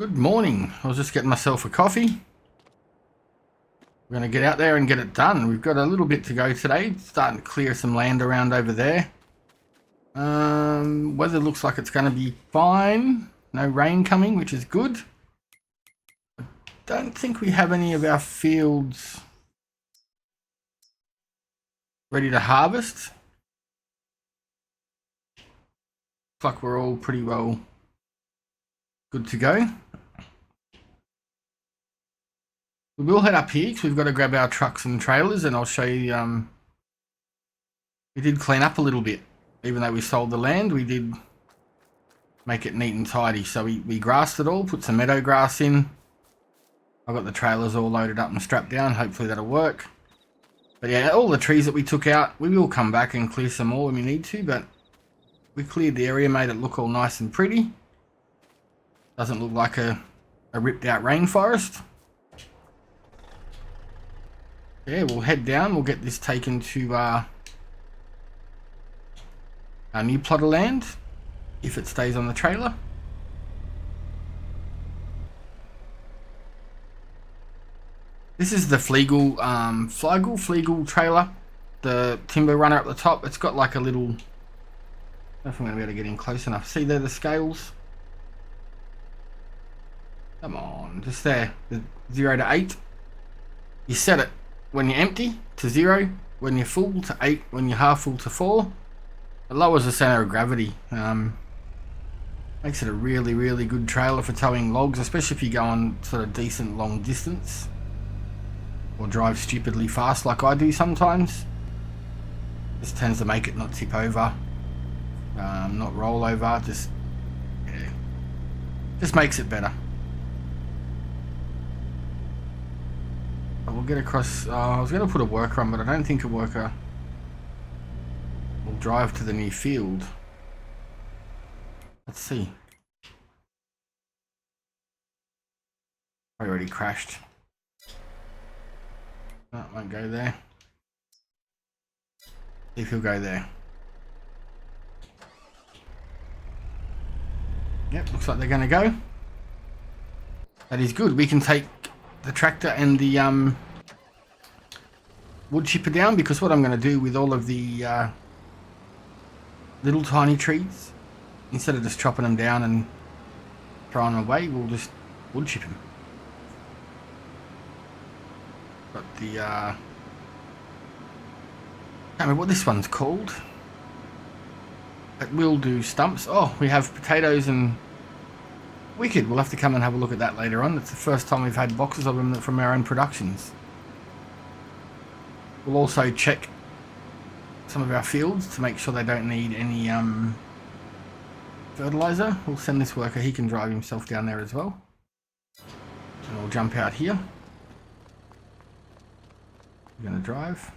Good morning. I was just getting myself a coffee. We're going to get out there and get it done. We've got a little bit to go today. It's starting to clear some land around over there. Weather looks like it's going to be fine. No rain coming, which is good. I don't think we have any of our fields ready to harvest. Looks like we're all pretty well good to go. We will head up here because we've got to grab our trucks and trailers, and I'll show you. We did clean up a little bit. Even though we sold the land, we did make it neat and tidy. So we grassed it all, put some meadow grass in. I've got the trailers all loaded up and strapped down. Hopefully that'll work. But yeah, all the trees that we took out, we will come back and clear some more when we need to. But we cleared the area, made it look all nice and pretty. Doesn't look like a ripped out rainforest. Yeah, we'll head down. We'll get this taken to our new plot of land, if it stays on the trailer. This is the Flegel trailer, the timber runner up the top. It's got like a little, I don't know if I'm going to be able to get in close enough. See there, the scales? Come on, just there, the 0 to 8. You set it when you're empty to 0, when you're full to 8, when you're half full to 4. It lowers the center of gravity. Makes it a really, really good trailer for towing logs, especially if you go on sort of decent long distance or drive stupidly fast like I do sometimes. This tends to make it not tip over, not roll over, just makes it better. But we'll get across. I was going to put a worker on, but I don't think a worker will drive to the new field. Let's see. I already crashed. No, won't go there. See if he'll go there. Yep, looks like they're going to go. That is good. We can take the tractor and the wood chipper down, because what I'm going to do with all of the little tiny trees, instead of just chopping them down and throwing them away, we'll just wood chip them. Got the I can't remember what this one's called. It will do stumps. Oh, we have potatoes and wicked. We'll have to come and have a look at that later on. It's the first time we've had boxes of them from our own productions. We'll also check some of our fields to make sure they don't need any fertilizer. We'll send this worker, he can drive himself down there as well. And we'll jump out here. We're going to drive.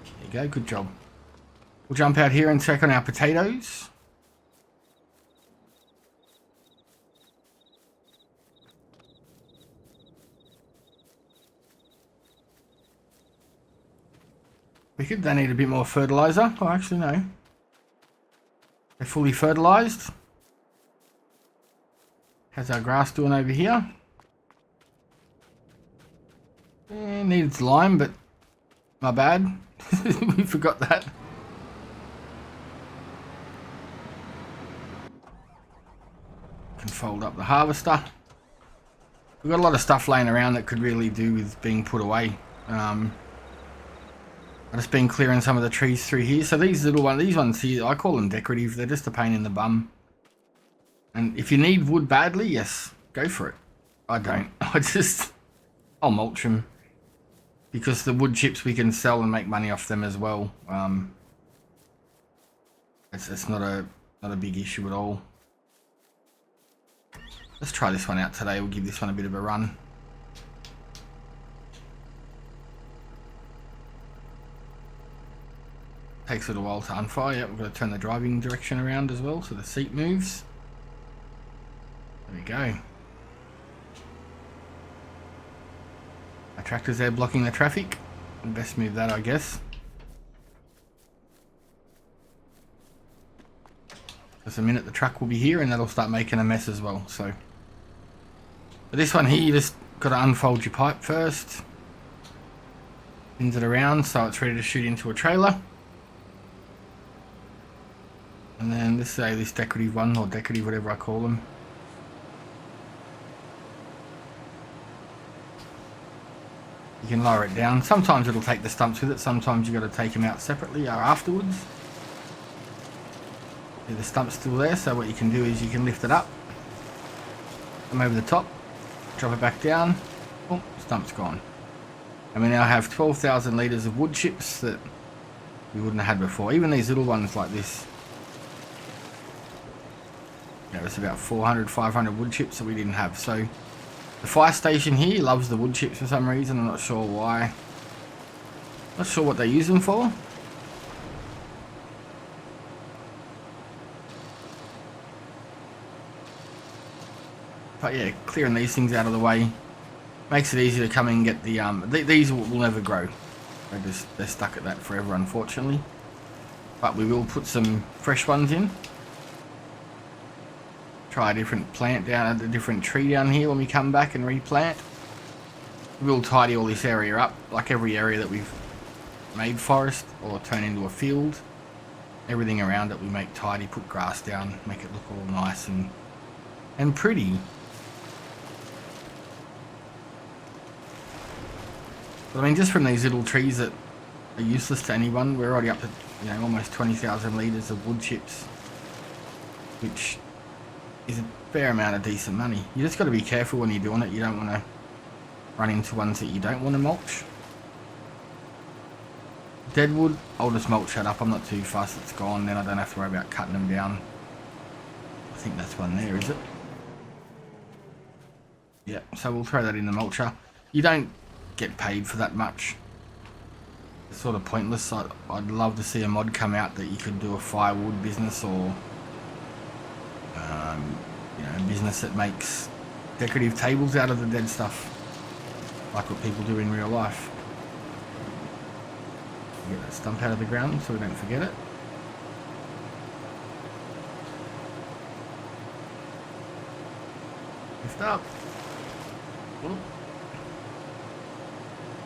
There you go, good job. We'll jump out here and check on our potatoes. They need a bit more fertilizer. Oh, actually no. They're fully fertilized. How's our grass doing over here? Needs lime, but my bad. We forgot that. Can fold up the harvester. We've got a lot of stuff laying around that could really do with being put away. I've just been clearing some of the trees through here. So these ones here, I call them decorative. They're just a pain in the bum. And if you need wood badly, yes, go for it. I don't. I'll mulch them, because the wood chips we can sell and make money off them as well. It's not a big issue at all. Let's try this one out today. We'll give this one a bit of a run. Takes a little while to unfire. Yep, we've got to turn the driving direction around as well so the seat moves. There we go. Our tractor's there blocking the traffic. Best move that, I guess. Because a minute the truck will be here and that'll start making a mess as well. So, but this one here, you just got to unfold your pipe first. Spins it around so it's ready to shoot into a trailer. And then let's say this decorative one, or decorative, whatever I call them. You can lower it down. Sometimes it'll take the stumps with it. Sometimes you got to take them out separately or afterwards. The stump's still there, so what you can do is you can lift it up, come over the top, drop it back down. Oh, stump's gone. And we now have 12,000 litres of wood chips that we wouldn't have had before. Even these little ones like this. Yeah, it's about 400, 500 wood chips that we didn't have. So the fire station here loves the wood chips for some reason. I'm not sure why. Not sure what they use them for. But yeah, clearing these things out of the way makes it easy to come and get the these will never grow. They're stuck at that forever, unfortunately. But we will put some fresh ones in. Try a different plant down, a different tree down here when we come back and replant. We'll tidy all this area up, like every area that we've made forest or turn into a field. Everything around it we make tidy, put grass down, make it look all nice and pretty. But I mean, just from these little trees that are useless to anyone, we're already up to, you know, almost 20,000 litres of wood chips, which is a fair amount of decent money. You just got to be careful when you're doing it. You don't want to run into ones that you don't want to mulch. Deadwood, I'll just mulch that up. I'm not too fussed. It's gone. Then I don't have to worry about cutting them down. I think that's one there, is it? Yeah, so we'll throw that in the mulcher. You don't get paid for that much. It's sort of pointless. I'd love to see a mod come out that you could do a firewood business, or you know, a business that makes decorative tables out of the dead stuff, like what people do in real life. Get that stump out of the ground so we don't forget it. Lift up. Whoop.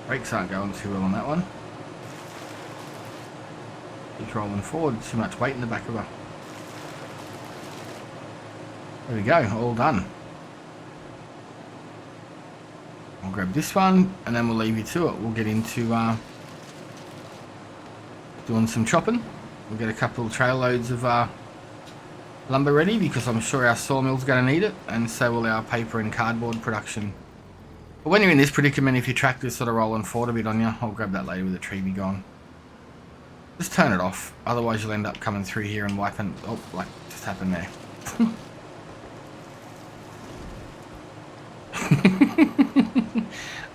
Brakes aren't going too well on that one. Keeps rolling forward, too much weight in the back of her. There we go, all done. I'll grab this one and then we'll leave you to it. We'll get into doing some chopping. We'll get a couple of trail loads of lumber ready, because I'm sure our sawmill's going to need it, and so will our paper and cardboard production. But when you're in this predicament, if your tractor's sort of rolling forward a bit on you, I'll grab that later with the tree be gone. Just turn it off, otherwise you'll end up coming through here and wiping. Oh, like just happened there.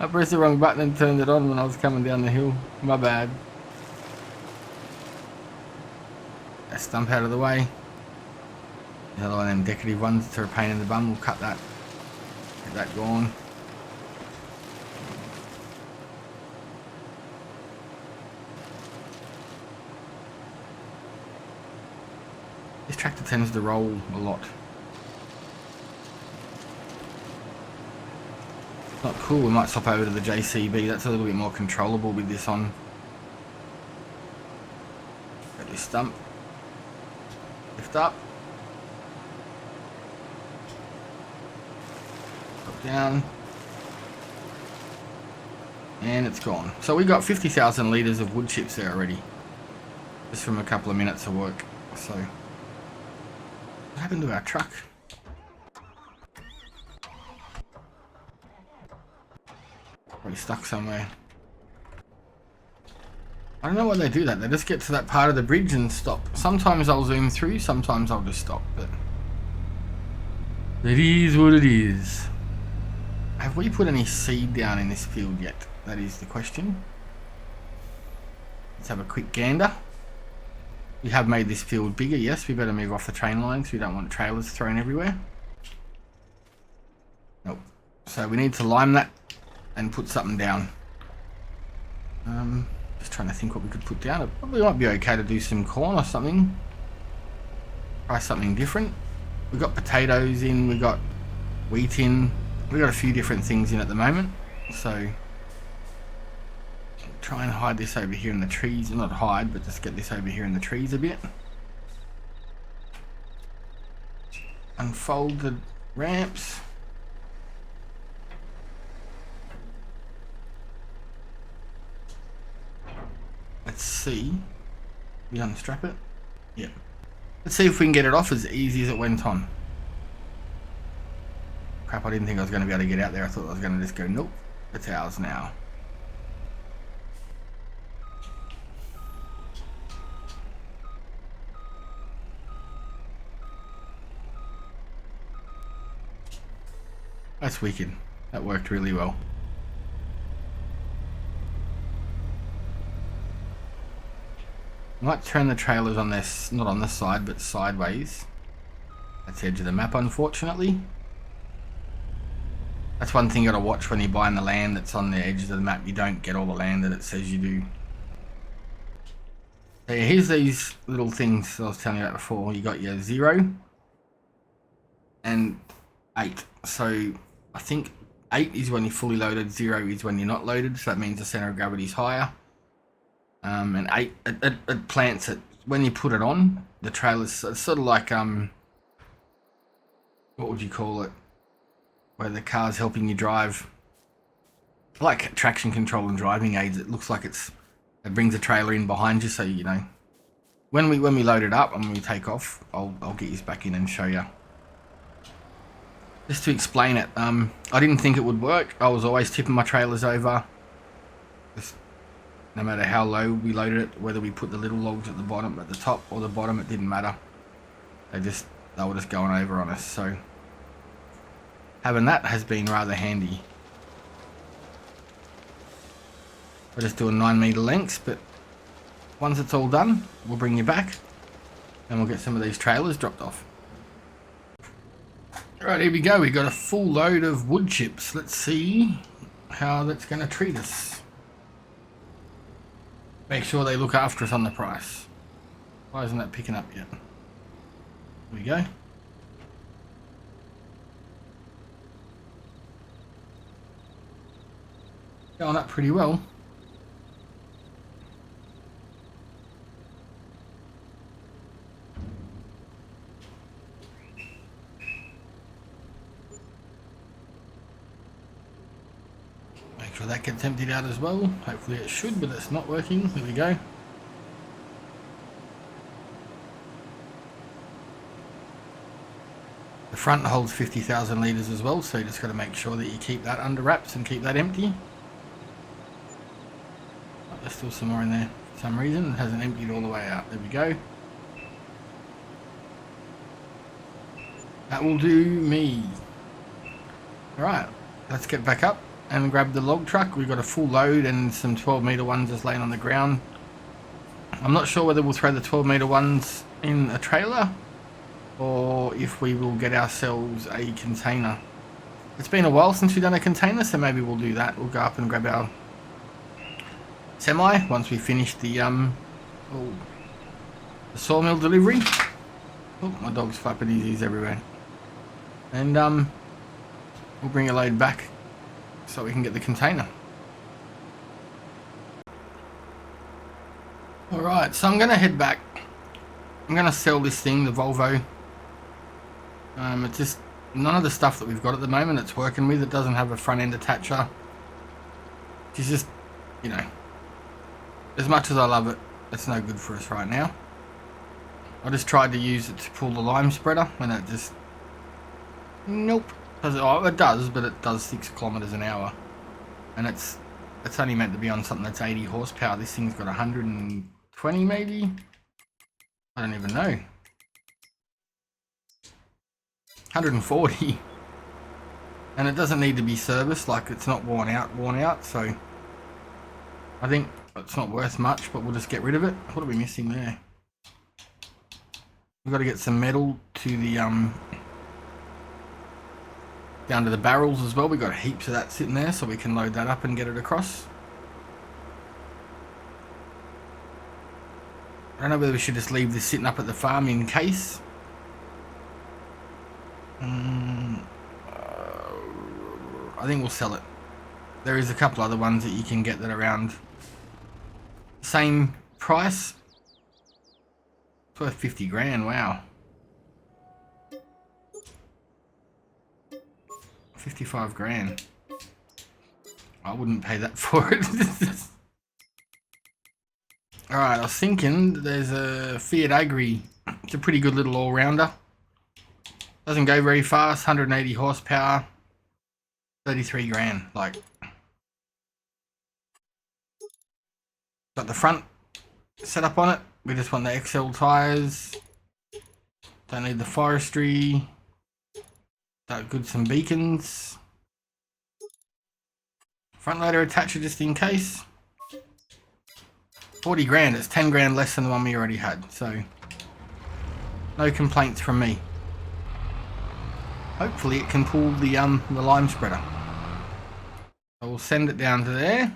I pressed the wrong button and turned it on when I was coming down the hill. My bad. That stump out of the way. Another one of them decorative ones that are a pain in the bum. We'll cut that. Get that gone. This tractor tends to roll a lot. Not cool. We might swap over to the JCB. That's a little bit more controllable with this on. Got this stump. Lift up. Drop down. And it's gone. So we got 50,000 litres of wood chips there already. Just from a couple of minutes of work. So, what happened to our truck? Probably stuck somewhere. I don't know why they do that. They just get to that part of the bridge and stop. Sometimes I'll zoom through, sometimes I'll just stop, but it is what it is. Have we put any seed down in this field yet? That is the question. Let's have a quick gander. We have made this field bigger, yes. We better move off the train lines. We don't want trailers thrown everywhere. Nope. So we need to lime that and put something down. Just trying to think what we could put down. It probably might be okay to do some corn or something. Try something different. We got potatoes in, we got wheat in, we got a few different things in at the moment. So try and hide this over here in the trees. Not hide, but just get this over here in the trees a bit. Unfold the ramps. Let's see. We unstrap it? Yeah. Let's see if we can get it off as easy as it went on. Crap, I didn't think I was going to be able to get out there. I thought I was going to just go, nope, it's ours now. That's wicked. That worked really well. I might turn the trailers on this, not on this side, but sideways. That's the edge of the map, unfortunately. That's one thing you gotta watch when you're buying the land that's on the edges of the map. You don't get all the land that it says you do. So yeah, here's these little things I was telling you about before. You got your 0 and 8. So I think 8 is when you're fully loaded, 0 is when you're not loaded. So that means the center of gravity is higher. And 8, it plants it. When you put it on, the trailer's sort of like, what would you call it? Where the car's helping you drive. Like traction control and driving aids, it looks like it brings a trailer in behind you, so you know. When we load it up and we take off, I'll get you back in and show you. Just to explain it, I didn't think it would work. I was always tipping my trailers over. Just, no matter how low we loaded it, whether we put the little logs at the bottom, at the top or the bottom, it didn't matter. They were just going over on us, so having that has been rather handy. We're just doing 9 meter lengths, but once it's all done, we'll bring you back and we'll get some of these trailers dropped off. Right, here we go. We got a full load of wood chips. Let's see how that's going to treat us. Make sure they look after us on the price. Why isn't that picking up yet? Here we go. Going up pretty well. Make sure that gets emptied out as well. Hopefully it should, but it's not working. There we go. The front holds 50,000 litres as well, so you just got to make sure that you keep that under wraps and keep that empty. Oh, there's still some more in there for some reason. It hasn't emptied all the way out. There we go. That will do me. Alright, let's get back up and grab the log truck. We've got a full load and some 12 metre ones just laying on the ground. I'm not sure whether we'll throw the 12 metre ones in a trailer or if we will get ourselves a container. It's been a while since we've done a container, so maybe we'll do that. We'll go up and grab our semi once we finish the sawmill delivery. Oh, my dog's flapping his ears everywhere. And we'll bring a load back so we can get the container. Alright, so I'm going to head back. I'm going to sell this thing, the Volvo. It's just none of the stuff that we've got at the moment it's working with. It doesn't have a front end attacher. It's just, you know, as much as I love it, it's no good for us right now. I just tried to use it to pull the lime spreader and it just, nope. It does, but it does 6 kilometers an hour. And it's only meant to be on something that's 80 horsepower. This thing's got 120 maybe? I don't even know. 140. And it doesn't need to be serviced, like it's not worn out, so I think it's not worth much, but we'll just get rid of it. What are we missing there? We've got to get some metal to the down to the barrels as well. We've got heaps of that sitting there, so we can load that up and get it across. I don't know whether we should just leave this sitting up at the farm in case, I think we'll sell it. There is a couple other ones that you can get that are around same price. It's worth 50 grand, wow. 55 grand. I wouldn't pay that for it. Alright, I was thinking there's a Fiat Agri. It's a pretty good little all-rounder. Doesn't go very fast, 180 horsepower, 33 grand. Like, got the front set up on it. We just want the XL tyres. Don't need the forestry. Got good some beacons. Front loader attacher just in case. 40 grand, it's 10 grand less than the one we already had, so no complaints from me. Hopefully it can pull the lime spreader. So we'll send it down to there.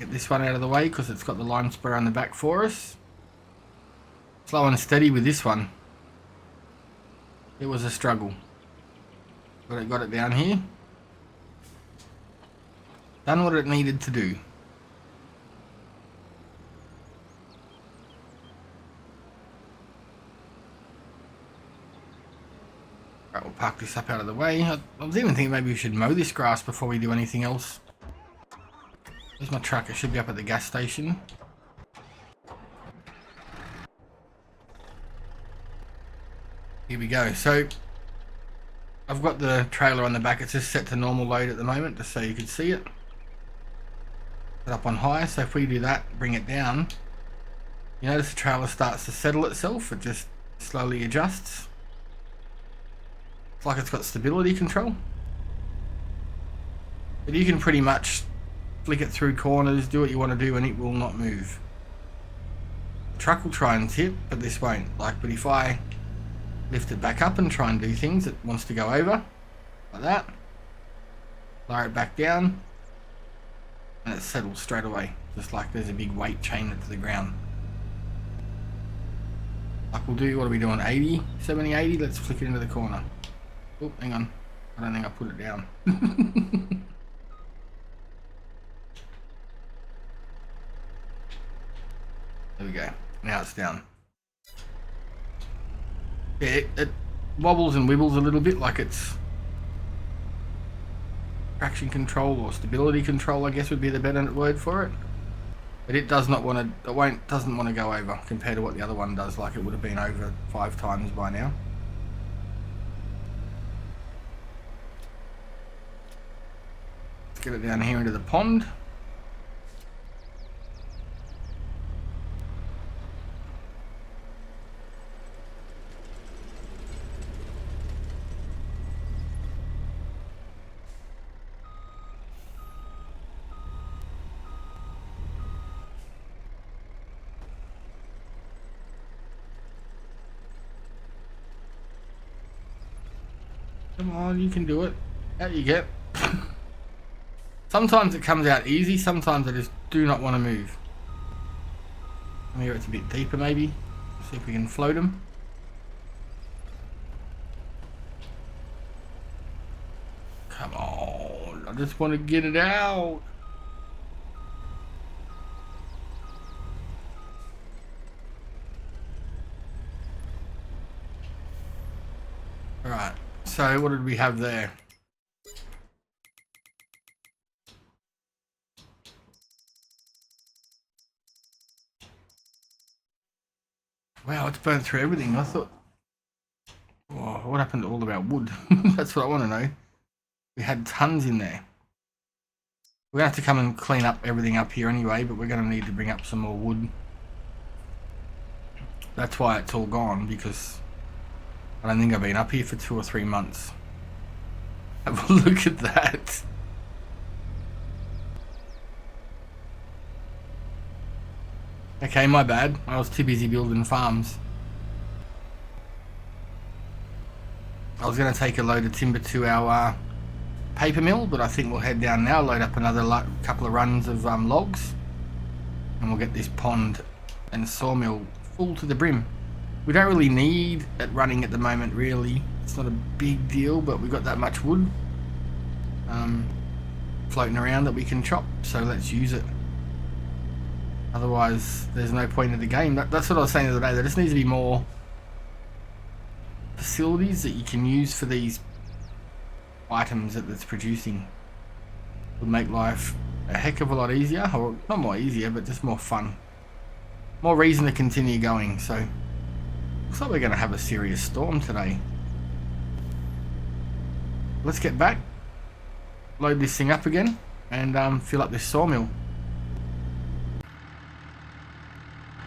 Get this one out of the way because it's got the lime spreader on the back for us. Slow and steady with this one. It was a struggle. But I got it down here. Done what it needed to do. Right, we'll park this up out of the way. I was even thinking maybe we should mow this grass before we do anything else. There's my truck. It should be up at the gas station. Here we go. So I've got the trailer on the back. It's just set to normal load at the moment, just so you can see it. Set up on high. So if we do that, bring it down, you notice the trailer starts to settle itself. It just slowly adjusts. It's like it's got stability control. But you can pretty much flick it through corners, do what you want to do, and it will not move. The truck will try and tip, but this won't. Like, but if I lift it back up and try and do things, it wants to go over like that. Lower it back down, and it settles straight away, just like there's a big weight chain it to the ground. Like we'll do, what are we doing, 80, 70, 80? Let's flick it into the corner. Oh, hang on, I don't think I put it down. There we go, now it's down. Yeah, it wobbles and wibbles a little bit, like it's traction control or stability control, I guess would be the better word for it. But it does not want to, doesn't want to go over compared to what the other one does, like it would have been over 5 times by now. Let's get it down here into the pond. Come on, you can do it. Out you get. Sometimes it comes out easy, sometimes I just do not want to move. Here it's a bit deeper maybe. See if we can float them. Come on, I just want to get it out. Alright, so what did we have there? Wow, it's burned through everything. I thought, oh, what happened to all of our wood? That's what I want to know. We had tons in there. We're going to have to come and clean up everything up here anyway, but we're going to need to bring up some more wood. That's why it's all gone, because I don't think I've been up here for 2 or 3 months. Have a look at that. Okay, my bad. I was too busy building farms. I was going to take a load of timber to our paper mill, but I think we'll head down now, load up another couple of runs of logs, and we'll get this pond and sawmill full to the brim. We don't really need it running at the moment, really. It's not a big deal, but we've got that much wood floating around that we can chop, so let's use it. Otherwise, there's no point in the game. That's what I was saying the other day. There just needs to be more facilities that you can use for these items that it's producing. Would make life a heck of a lot easier, or not more easier, but just more fun. More reason to continue going. So, looks like we're going to have a serious storm today. Let's get back, load this thing up again, and fill up this sawmill.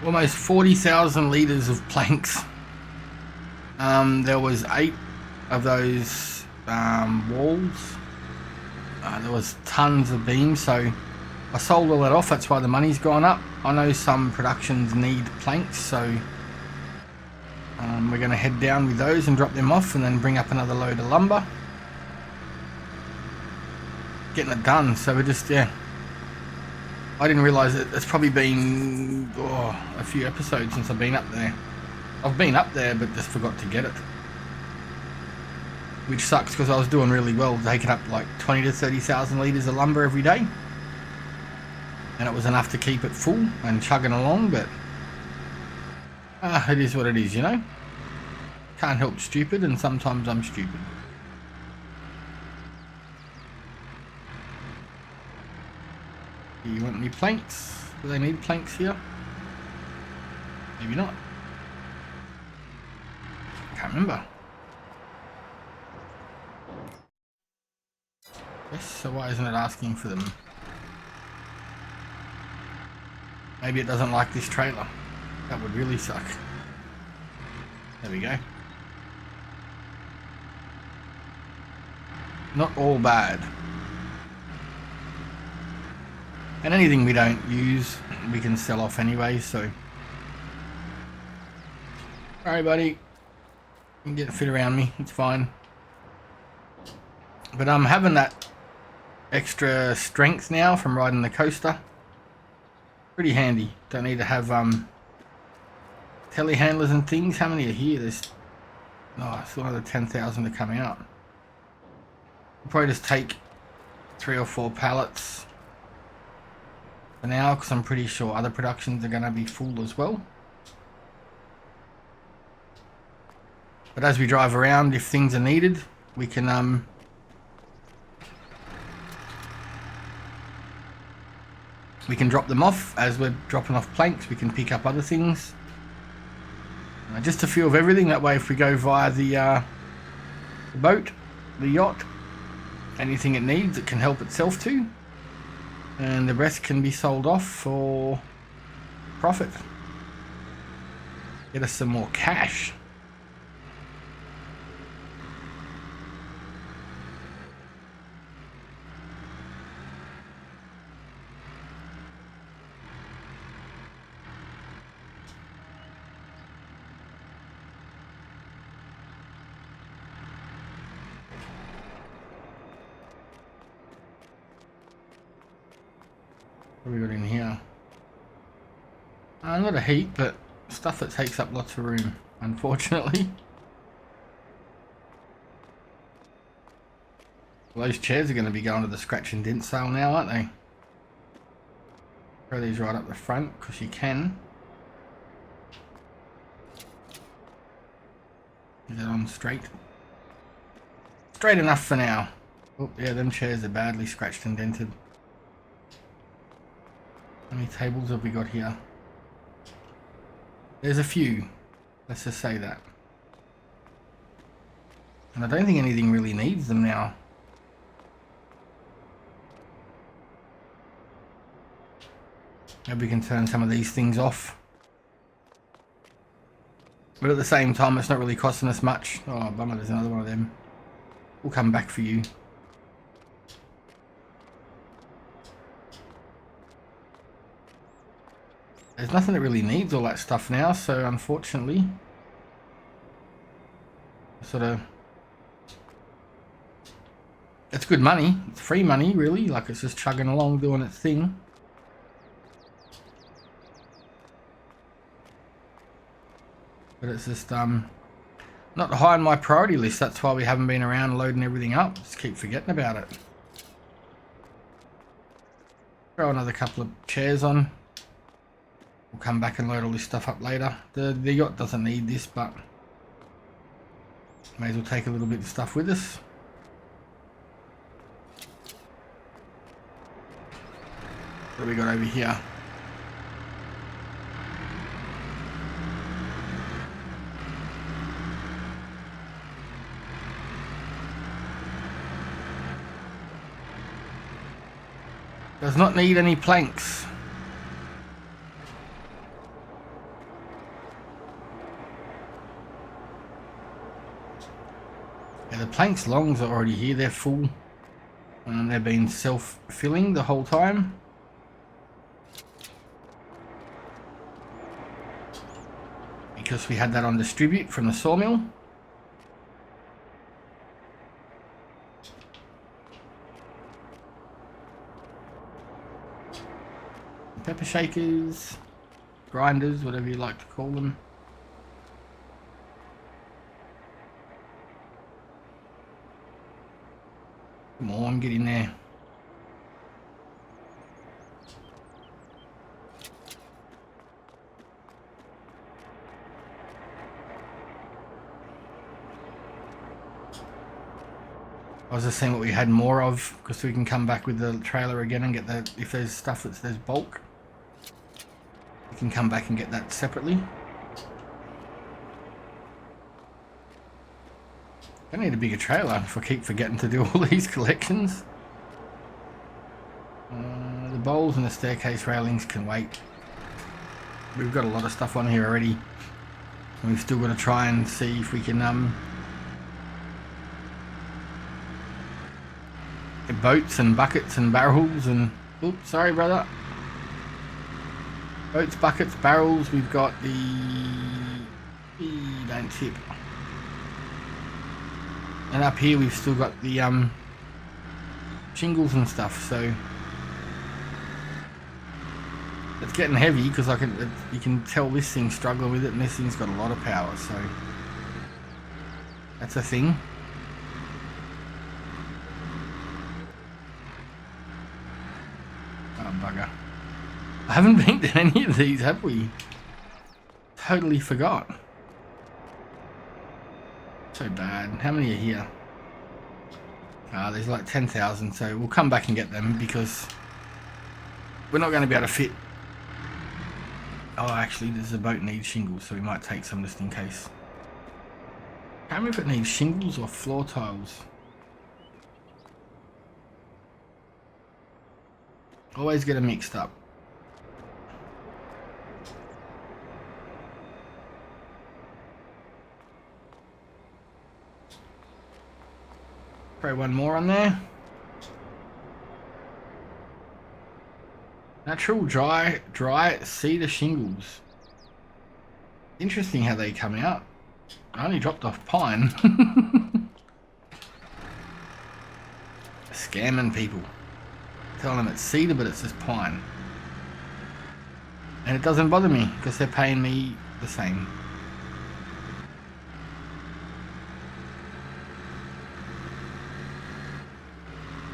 Almost 40,000 litres of planks. There was 8 of those walls. There was tons of beams, so I sold all that off. That's why the money's gone up. I know some productions need planks, so we're going to head down with those and drop them off, and then bring up another load of lumber. Getting it done. So we're just, yeah, I didn't realise that it's probably been a few episodes since I've been up there. I've been up there, but just forgot to get it, which sucks because I was doing really well, taking up like 20 to 30,000 litres of lumber every day, and it was enough to keep it full and chugging along. But it is what it is, you know. Can't help stupid, and sometimes I'm stupid. Do you want any planks? Do they need planks here? Maybe not. Can't remember. Yes, so why isn't it asking for them? Maybe it doesn't like this trailer. That would really suck. There we go. Not all bad. And anything we don't use, we can sell off anyway, so. Alright, buddy. You can get fit around me, it's fine. But I'm having that extra strength now from riding the coaster. Pretty handy. Don't need to have telehandlers and things. How many are here? There's still another 10,000 to come out. I'll probably just take 3 or 4 pallets for now, because I'm pretty sure other productions are going to be full as well. But as we drive around, if things are needed, we can drop them off. As we're dropping off planks, we can pick up other things. Just a few of everything. That way, if we go via the boat, the yacht, anything it needs, it can help itself too. And the rest can be sold off for profit. Get us some more cash. What have we got in here? Not a heap, but stuff that takes up lots of room, unfortunately. Well, those chairs are going to be going to the scratch and dent sale now, aren't they? Throw these right up the front, because you can. Is that on straight? Straight enough for now. Oh, yeah, them chairs are badly scratched and dented. How many tables have we got here? There's a few. Let's just say that. And I don't think anything really needs them now. Maybe we can turn some of these things off. But at the same time, it's not really costing us much. Oh, bummer, there's another one of them. We'll come back for you. There's nothing that really needs all that stuff now, so unfortunately, sort of, it's good money. It's free money, really. Like, it's just chugging along, doing its thing. But it's just not high on my priority list. That's why we haven't been around loading everything up. Just keep forgetting about it. Throw another couple of chairs on. We'll come back and load all this stuff up later. The yacht doesn't need this, but may as well take a little bit of stuff with us. What do we got over here? Does not need any planks. Yeah, the planks longs are already here. They're full. And they've been self-filling the whole time. Because we had that on distribute from the sawmill. Pepper shakers, grinders, whatever you like to call them. Come on, get in there. I was just seeing what we had more of, because we can come back with the trailer again and get that. If there's stuff that says bulk, we can come back and get that separately. I need a bigger trailer if I keep forgetting to do all these collections. The bowls and the staircase railings can wait. We've got a lot of stuff on here already. And we've still got to try and see if we can get boats and buckets and barrels and... Oops, sorry brother. Boats, buckets, barrels. We've got the... Don't tip. And up here we've still got the shingles and stuff, so it's getting heavy because you can tell this thing's struggling with it, and this thing's got a lot of power, so that's a thing. Oh bugger. I haven't been to any of these, have we? Totally forgot. So bad. How many are here? There's like 10,000, so we'll come back and get them because we're not going to be able to fit. Oh, actually, there's a boat needs shingles, so we might take some just in case. I can't remember if it needs shingles or floor tiles. Always get them mixed up. Throw one more on there. Natural dry cedar shingles. Interesting how they come out. I only dropped off pine. Scamming people. Telling them it's cedar but it's just pine. And it doesn't bother me because they're paying me the same.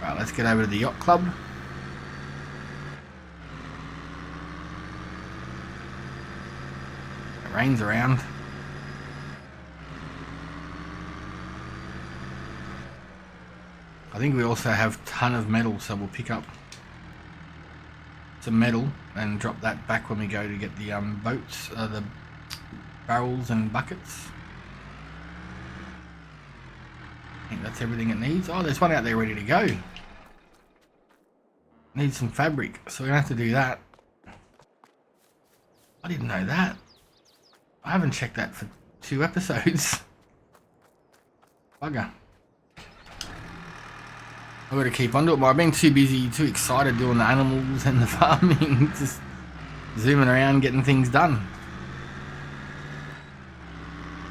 Right, let's get over to the yacht club. It rains around. I think we also have a ton of metal, so we'll pick up some metal and drop that back when we go to get the boats, the barrels and buckets. I think that's everything it needs. Oh, there's one out there ready to go. Needs some fabric, so we're gonna have to do that. I didn't know that. I haven't checked that for 2 episodes. Bugger. I've got to keep on to it, but I've been too busy, too excited doing the animals and the farming, just zooming around getting things done.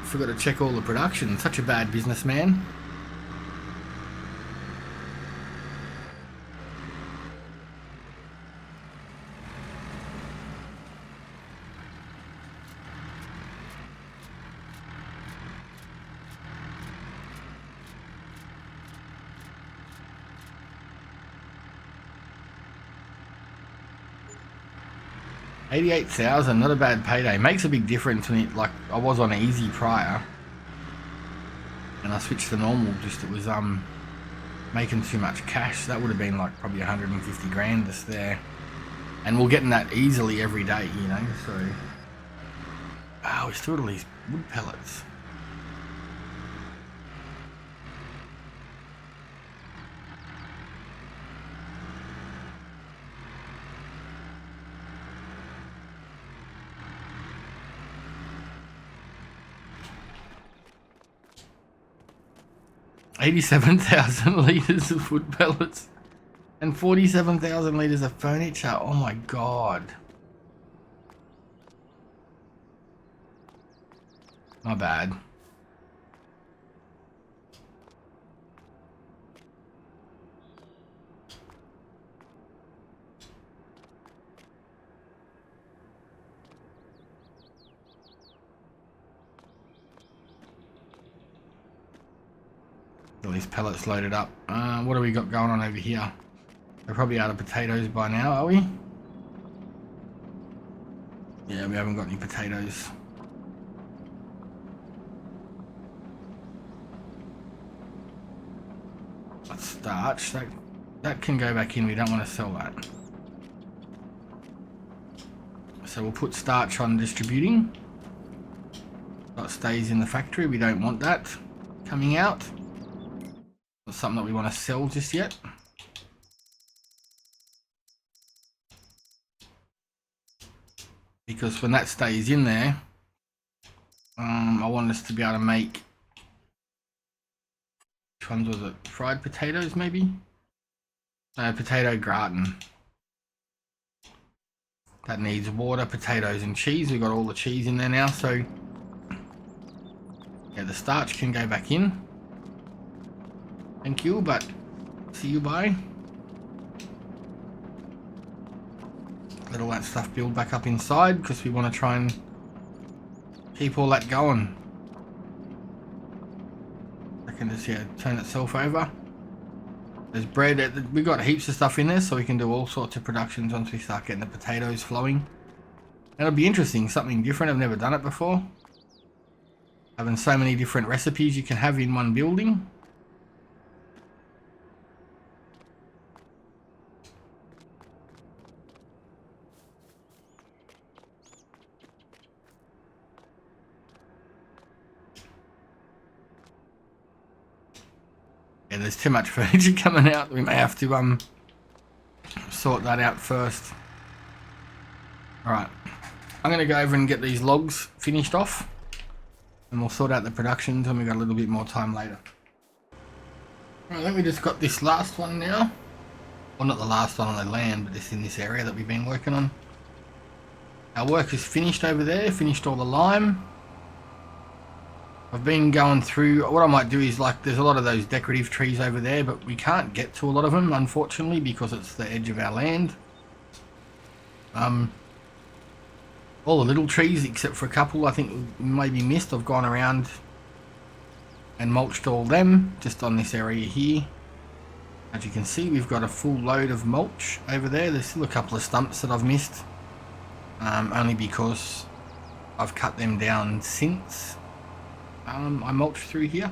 Forgot to check all the production. Such a bad businessman. 88,000, not a bad payday. Makes a big difference when it, like, I was on easy prior and I switched to normal, just it was making too much cash. That would have been like probably 150 grand just there, and we're getting that easily every day, you know. So we still got all these wood pellets. $87,000 litres of wood pellets and 47,000 litres of furniture. Oh my god. My bad. All these pellets loaded up. What do we got going on over here? We're probably out of potatoes by now, are we? Yeah, we haven't got any potatoes. That's starch. That can go back in. We don't want to sell that. So we'll put starch on distributing. That stays in the factory. We don't want that coming out. Not something that we want to sell just yet. Because when that stays in there, I want us to be able to make, which ones was it? Fried potatoes maybe? Potato gratin. That needs water, potatoes and cheese. We've got all the cheese in there now, so yeah, the starch can go back in. Thank you, but see you, bye. Let all that stuff build back up inside because we want to try and keep all that going. I can just, yeah, turn itself over. There's bread. We've got heaps of stuff in there, so we can do all sorts of productions once we start getting the potatoes flowing. It'll be interesting, something different. I've never done it before. Having so many different recipes you can have in one building. Yeah, there's too much furniture coming out. We may have to sort that out first. Alright, I'm going to go over and get these logs finished off, and we'll sort out the productions when we got a little bit more time later. Alright, I think we just got this last one now. Well, not the last one on the land, but this in this area that we've been working on. Our work is finished over there, finished all the lime. I've been going through, what I might do is, like, there's a lot of those decorative trees over there, but we can't get to a lot of them, unfortunately, because it's the edge of our land. All the little trees, except for a couple, I think maybe missed. I've gone around and mulched all them, just on this area here. As you can see, we've got a full load of mulch over there. There's still a couple of stumps that I've missed, only because I've cut them down since I mulched through here.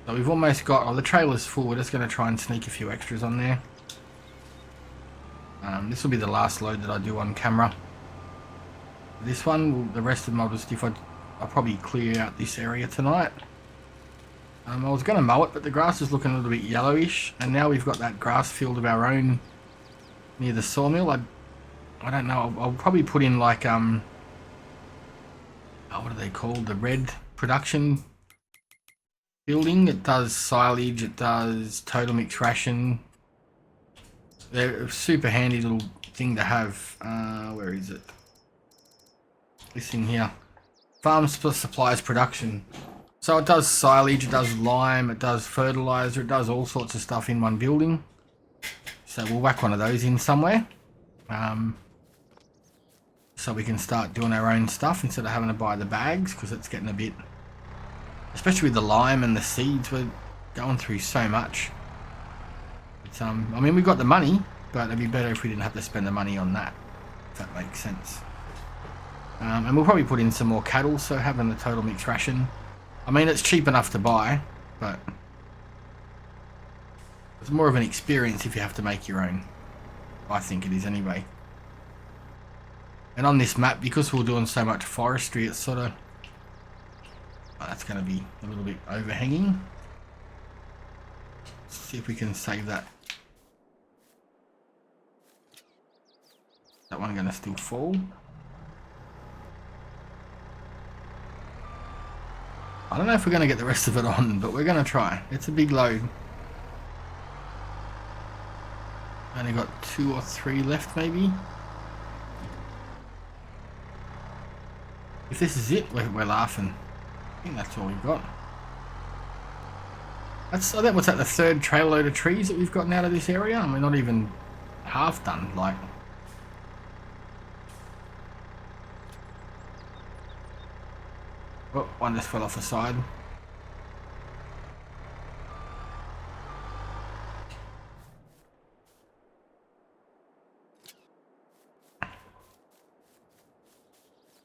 So we've almost got, the trailer's full. We're just going to try and sneak a few extras on there. This will be the last load that I do on camera. This one, the rest of them I'll just, I'll probably clear out this area tonight. I was going to mow it, but the grass is looking a little bit yellowish, and now we've got that grass field of our own near the sawmill. I don't know, I'll probably put in like what are they called? The red production building. It does silage, it does total mix ration. They're a super handy little thing to have. Where is it? This in here. Farm supplies production. So it does silage, it does lime, it does fertilizer, it does all sorts of stuff in one building. So we'll whack one of those in somewhere. So we can start doing our own stuff instead of having to buy the bags, because it's getting a bit, especially with the lime and the seeds, we're going through so much. But, I mean, we've got the money, but it'd be better if we didn't have to spend the money on that. if that makes sense. And we'll probably put in some more cattle, so having the total mixed ration. I mean, it's cheap enough to buy, but it's more of an experience if you have to make your own. I think it is anyway. And on this map, because we're doing so much forestry, it's sort of... Oh, that's going to be a little bit overhanging. Let's see if we can save that. That one going to still fall. I don't know if we're going to get the rest of it on, but we're going to try. It's a big load. Only got 2 or 3 left, maybe. If this is it, we're laughing. I think that's all we've got. That's, I think, what's that, the 3rd trail load of trees that we've gotten out of this area? And we're not even half done, like. Oh, one just fell off the side.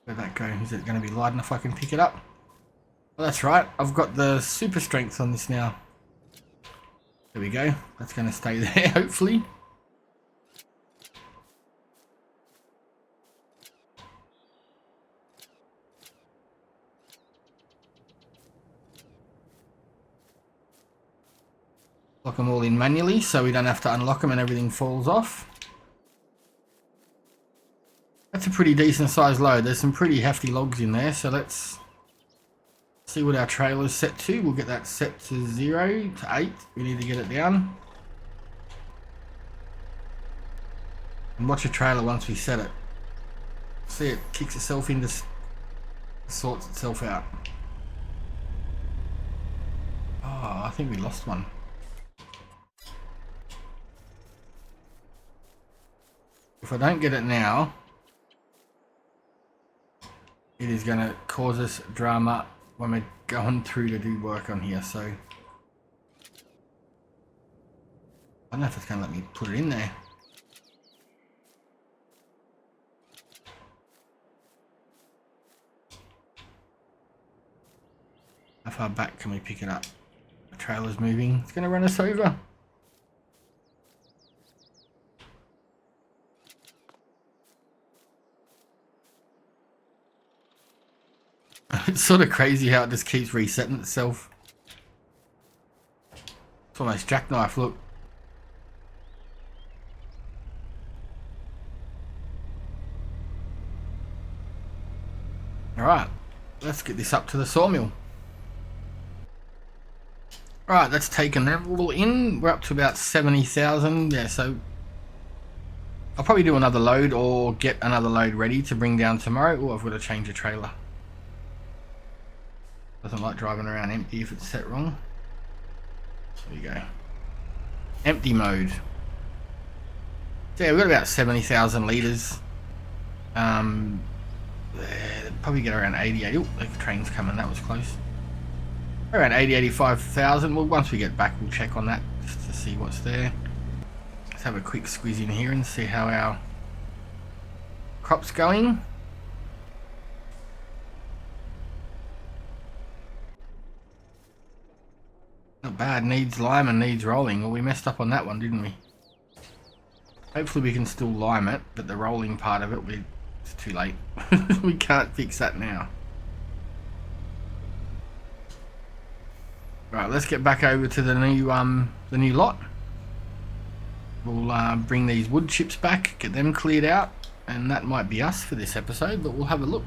Where'd that go? Is it going to be light enough I can pick it up? Well, that's right. I've got the super strength on this now. There we go. That's going to stay there, hopefully. Lock them all in manually so we don't have to unlock them and everything falls off. That's a pretty decent sized load. There's some pretty hefty logs in there, so let's see what our trailer's set to. We'll get that set to 0 to 8. We need to get it down. And watch a trailer once we set it. See, it kicks itself into, sorts itself out. Oh, I think we lost one. If I don't get it now, it is going to cause us drama when we're going through to do work on here, so I don't know if it's going to let me put it in there. How far back can we pick it up? The trailer's moving. It's going to run us over. It's sort of crazy how it just keeps resetting itself. It's almost jackknife, look. Alright, let's get this up to the sawmill. Alright, that's taken that all in. We're up to about 70,000. Yeah, so I'll probably do another load or get another load ready to bring down tomorrow. Oh, I've got to change the trailer. Doesn't like driving around empty if it's set wrong. There you go. Empty mode. So yeah, we've got about 70,000 litres. Probably get around 80. Oh, the train's coming. That was close. Around 85,000. Well, once we get back, we'll check on that just to see what's there. Let's have a quick squeeze in here and see how our crop's going. Not bad. Needs lime and needs rolling. Well, we messed up on that one, didn't we? Hopefully we can still lime it, but the rolling part of it, it's too late. We can't fix that now. Right, let's get back over to the new lot. We'll bring these wood chips back, get them cleared out, and that might be us for this episode, but we'll have a look.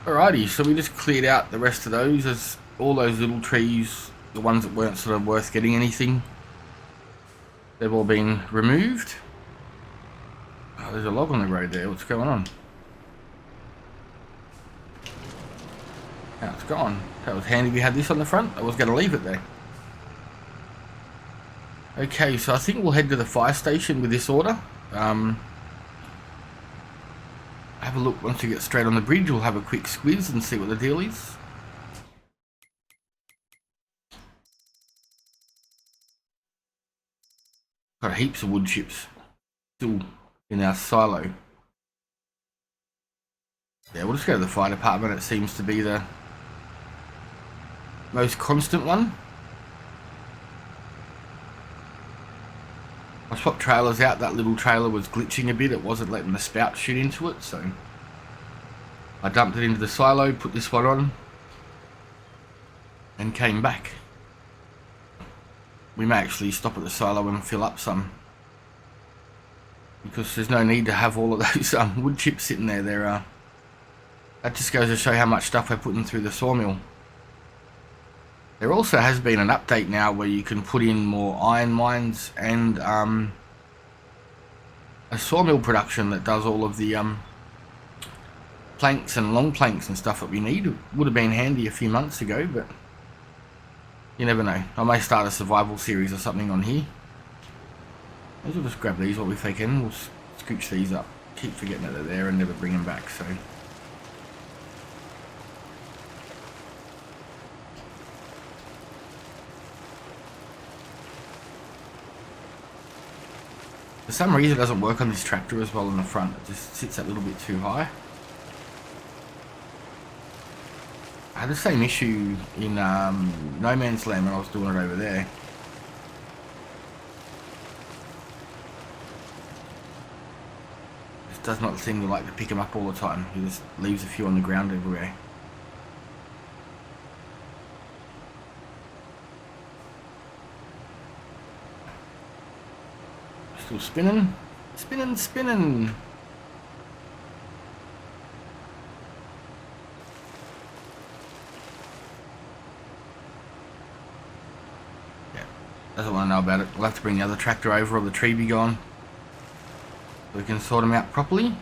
Alrighty, so we just cleared out the rest of those. There's all those little trees, the ones that weren't sort of worth getting anything. They've all been removed. Oh, there's a log on the road there. What's going on? Now it's gone. That was handy we had this on the front. I was going to leave it there. Okay, so I think we'll head to the fire station with this order. Have a look once we get straight on the bridge. We'll have a quick squiz and see what the deal is. Got heaps of wood chips. still in our silo. Yeah, we'll just go to the fire department. It seems to be the most constant one. I swapped trailers out. That little trailer was glitching a bit. It wasn't letting the spout shoot into it, so I dumped it into the silo, put this one on, and came back. We may actually stop at the silo and fill up some, because there's no need to have all of those wood chips sitting there. That just goes to show how much stuff we're putting through the sawmill. There also has been an update now where you can put in more iron mines and a sawmill production that does all of the planks and long planks and stuff that we need. It would have been handy a few months ago, but you never know. I may start a survival series or something on here. Maybe we'll just grab these while we can. We'll scooch these up. Keep forgetting that they're there and never bring them back, so... For some reason it doesn't work on this tractor as well in the front. It just sits a little bit too high. I had the same issue in No Man's Land when I was doing it over there. It does not seem to like to pick them up all the time. He just leaves a few on the ground everywhere. Still spinning, spinning, spinning. Yeah, doesn't want to know about it. We'll have to bring the other tractor over or the tree be gone, so we can sort them out properly. It'd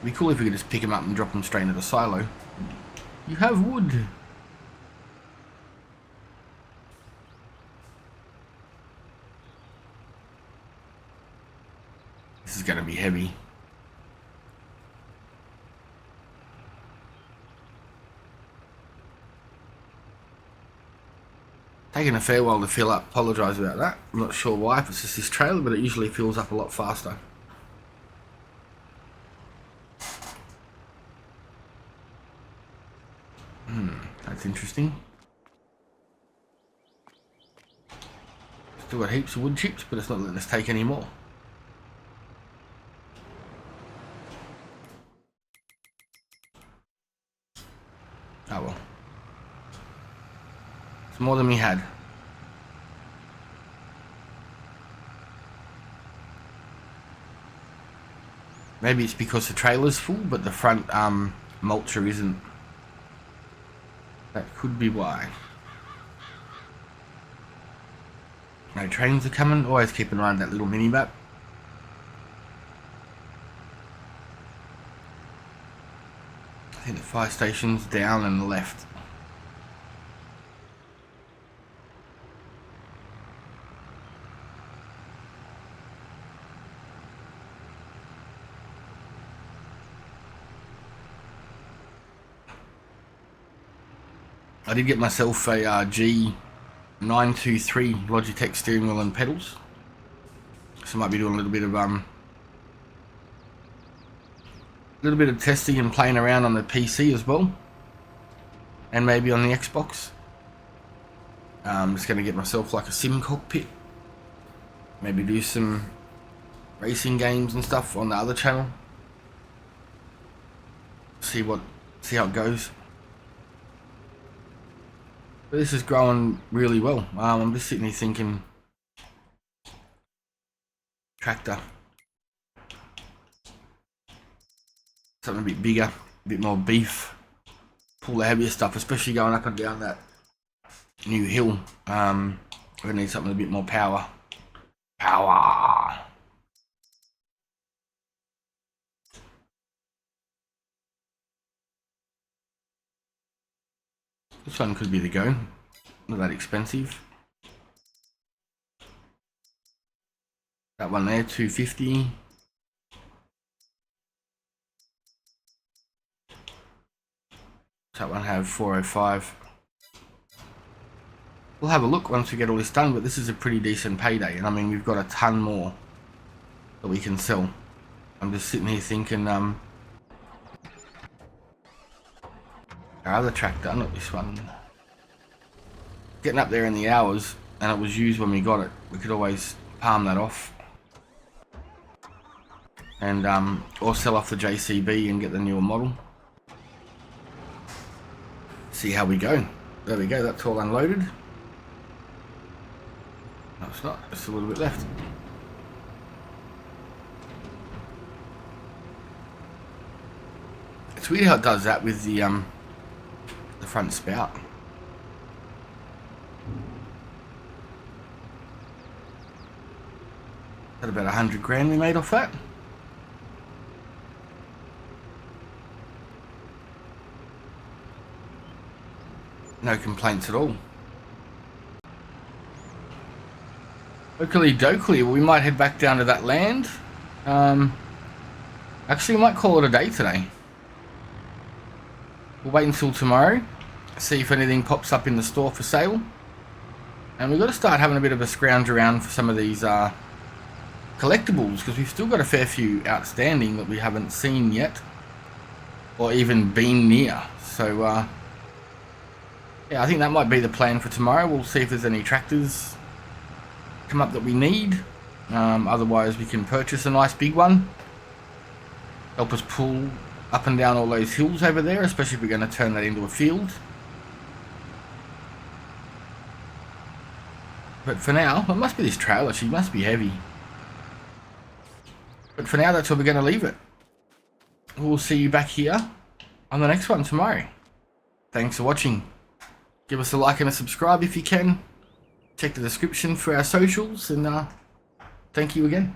be cool if we could just pick them up and drop them straight into the silo. You have wood. This is going to be heavy. Taking a fair while to fill up. Apologise about that. I'm not sure why, if it's just this trailer, but it usually fills up a lot faster. That's interesting. Still got heaps of wood chips, but it's not letting us take any more. Oh well. It's more than we had. Maybe it's because the trailer's full, but the front mulcher isn't. That could be why. No trains are coming. Always keep an eye on that little mini map. I think the fire station's down and left. I did get myself a G923 Logitech steering wheel and pedals, so I might be doing a little bit of testing and playing around on the PC as well, and maybe on the Xbox. I'm just going to get myself like a sim cockpit, maybe do some racing games and stuff on the other channel. See how it goes. But this is growing really well. I'm just sitting here thinking, tractor, something a bit bigger, a bit more beef, pull the heavier stuff, especially going up and down that new hill. We're gonna need something with a bit more power. This one could be the go. Not that expensive. That one there, 250. That one have 405. We'll have a look once we get all this done, but this is a pretty decent payday, and I mean we've got a ton more that we can sell. I'm just sitting here thinking, our other tractor, not this one, getting up there in the hours, and it was used when we got it. We could always palm that off, and or sell off the JCB and get the newer model. See how we go. There we go, that's all unloaded. No, it's not, just a little bit left. It's weird how it does that with the front spout. Got about 100 grand we made off that. No complaints at all. Oakley dokley, we might head back down to that land. Actually, we might call it a day today. We'll wait until tomorrow, see if anything pops up in the store for sale. And we've got to start having a bit of a scrounge around for some of these collectibles, because we've still got a fair few outstanding that we haven't seen yet, or even been near. So, yeah, I think that might be the plan for tomorrow. We'll see if there's any tractors come up that we need. Otherwise, we can purchase a nice big one. Help us pull up and down all those hills over there, especially if we're going to turn that into a field. But for now, it must be this trailer. She must be heavy. But for now, that's where we're going to leave it. We'll see you back here on the next one tomorrow. Thanks for watching. Give us a like and a subscribe if you can. Check the description for our socials, and thank you again.